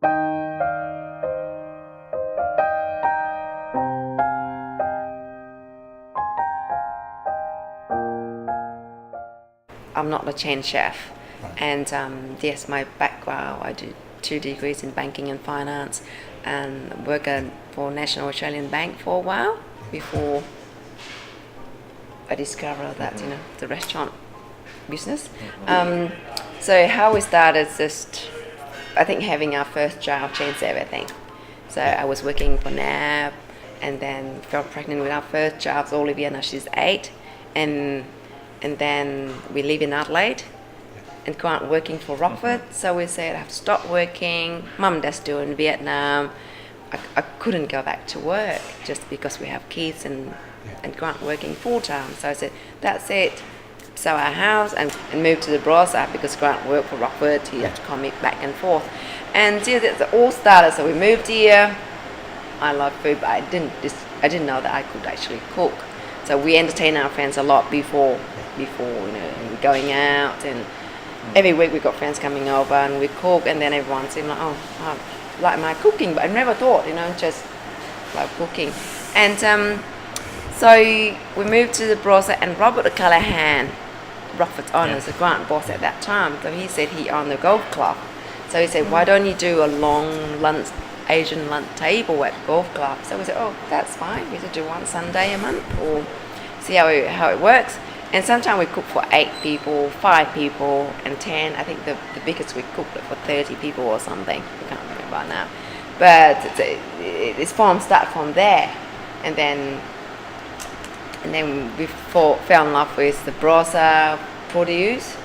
I'm not a chain chef, and yes, my background, I did 2 degrees in banking and finance, and worked for National Australian Bank for a while before I discovered that the restaurant business. So how we started, just I think having our first child changed everything. So I was working for NAB, and then fell pregnant with our first child, Olivia. Now she's 8, and then we live in Adelaide and go out working for Rockford. So we said I have to stop working. Mum and Dad's still in Vietnam. I couldn't go back to work just because we have kids and go out working full time. So I said, that's it. Sell our house and move to the Barossa, because Grant worked for Rockford. He had to commute back and forth. And it all started. So we moved here. I love food, but I didn't know that I could actually cook. So we entertain our friends a lot before going out, and every week we got friends coming over and we cook, and then everyone seemed like, oh, I like my cooking, but I never thought, just like cooking. And so we moved to the Barossa, and Robert Callahan, Rockford's owner, the Grant boss at that time, so he said he owned the golf club. So he said, why don't you do a long lunch, Asian lunch table at the golf club? So we said, oh, that's fine. We should do one Sunday a month, or see how it works. And sometimes we cook for 8 people, 5 people, and 10. I think the biggest we cooked for 30 people or something. I can't remember now. But it's start from there, and then we fell in love with the Barossa produce.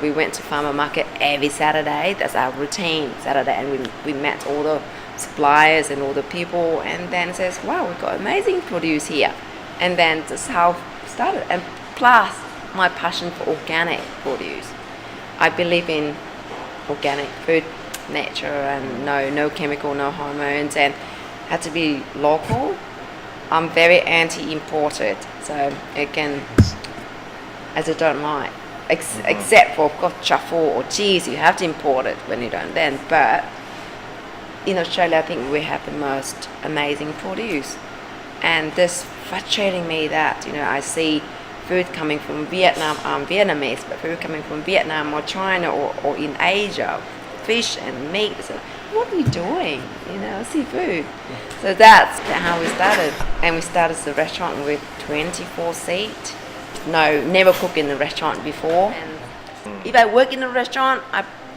We went to farmer market every Saturday. That's our routine Saturday, and we met all the suppliers and all the people, and then says, wow, we've got amazing produce here. And then that's how it started. And plus my passion for organic produce. I believe in organic food, nature, and no chemical, no hormones, and had to be local. I'm very anti-imported, so again, as I don't like, except for, of course, truffle or cheese, you have to import it when you don't then. But in Australia, I think we have the most amazing produce, and this frustrating me that I see food coming from Vietnam. I'm Vietnamese, but food coming from Vietnam or China or in Asia, fish and meat. So what are we doing? Seafood. So that's how we started. And we started the restaurant with 24 seats. No, never cooked in the restaurant before. And if I work in a restaurant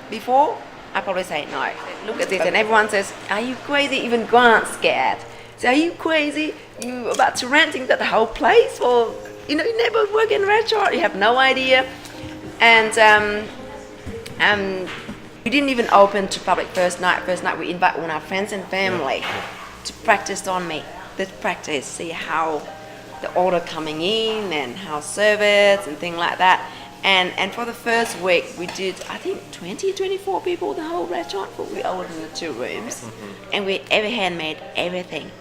before, I probably say no. Look at this, and everyone says, "Are you crazy?" Even Grant's scared. So, "Are you crazy? You about to renting that whole place for?" You never work in a restaurant. You have no idea. And we didn't even open to public first night. First night we invite all our friends and family to practice on me. Let's practice, see how the order coming in and how service and things like that. And for the first week we did, I think 24 people, the whole restaurant, but we ordered in the 2 rooms. And we handmade everything.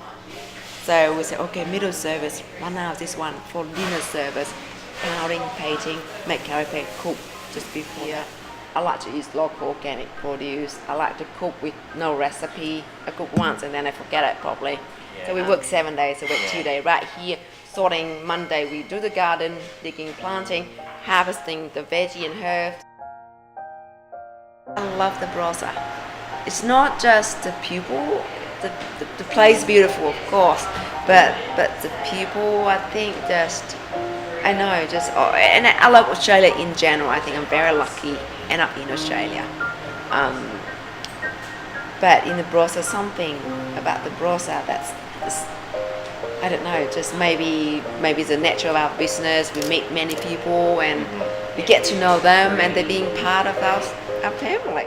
So we said, okay, middle service, 1 hour this one, for dinner service, pounding, painting, make curry paste, cook just before that. I like to use local organic produce. I like to cook with no recipe. I cook once and then I forget it probably. So we work 7 days a week, 2 days right here. Sorting Monday, we do the garden, digging, planting, harvesting the veggie and herbs. I love the Barossa. It's not just the people. The place beautiful, of course, but the people, I think, and I love Australia in general. I think I'm very lucky end up in Australia. But in the Barossa, something about the Barossa that's I don't know, just maybe it's the nature of our business. We meet many people and we get to know them, and they're being part of our family.